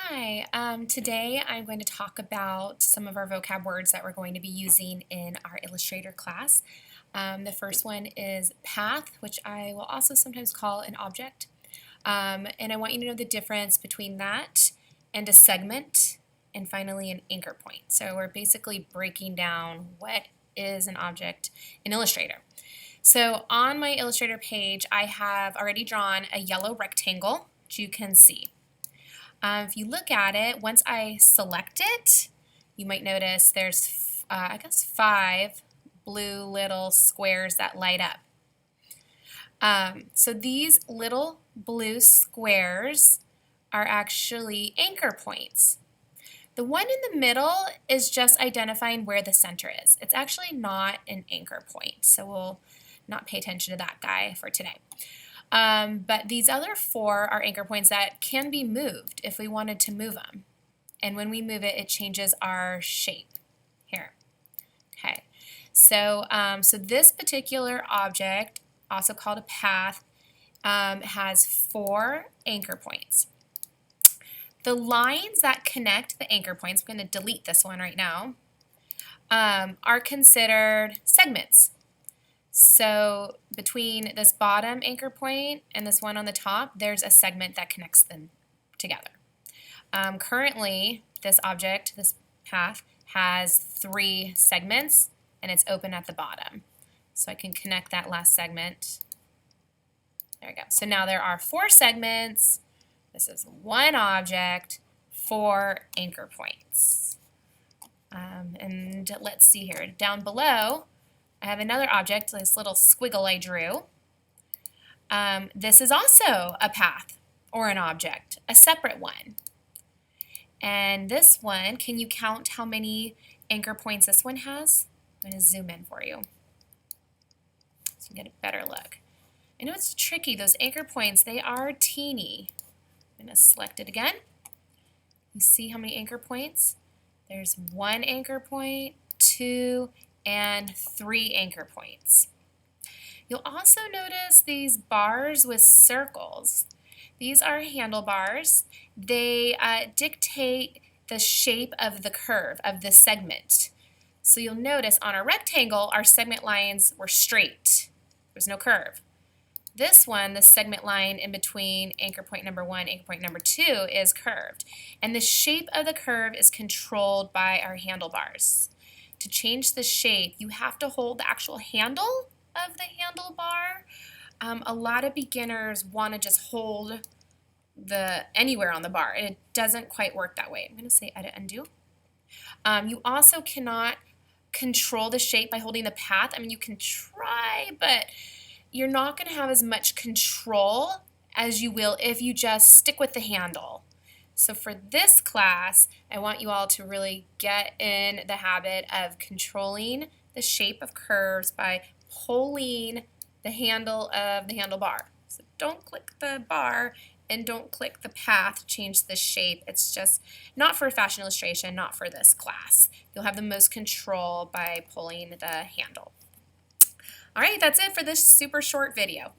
Hi, today I'm going to talk about some of our vocab words that we're going to be using in our Illustrator class. The first one is path, which I will also sometimes call an object. And I want you to know the difference between that and a segment, and finally an anchor point. So we're basically breaking down what is an object in Illustrator. So on my Illustrator page, I have already drawn a yellow rectangle, which you can see. If you look at it, once I select it, you might notice there's, I guess, 5 blue little squares that light up. So these little blue squares are actually anchor points. The one in the middle is just identifying where the center is. It's actually not an anchor point, so we'll not pay attention to that guy for today. But these other 4 are anchor points that can be moved if we wanted to move them. And when we move it, it changes our shape here. Okay, so this particular object, also called a path, has 4 anchor points. The lines that connect the anchor points, I'm going to delete this one right now, are considered segments. So between this bottom anchor point and this one on the top, there's a segment that connects them together. Currently, this object, this path, has 3 segments, and it's open at the bottom. So I can connect that last segment. There we go. So now there are 4 segments. This is one object, 4 anchor points. And let's see here. Down below, I have another object, this little squiggle I drew. This is also a path or an object, a separate one. And this one, can you count how many anchor points this one has? I'm going to zoom in for you so you get a better look. I know it's tricky, those anchor points, they are teeny. I'm going to select it again. You see how many anchor points? There's 1 anchor point, 2, and 3 anchor points. You'll also notice these bars with circles. These are handlebars. They dictate the shape of the curve of the segment. So you'll notice on our rectangle, our segment lines were straight. There's no curve. This one, the segment line in between anchor point number 1, anchor point number 2 is curved. And the shape of the curve is controlled by our handlebars. To change the shape, you have to hold the actual handle of the handlebar. A lot of beginners want to just hold anywhere on the bar, and it doesn't quite work that way. I'm going to say edit undo. You also cannot control the shape by holding the path. I mean, you can try, but you're not going to have as much control as you will if you just stick with the handle. So for this class, I want you all to really get in the habit of controlling the shape of curves by pulling the handle of the handlebar. So don't click the bar and don't click the path to change the shape. It's just not for fashion illustration, not for this class. You'll have the most control by pulling the handle. All right, that's it for this super short video.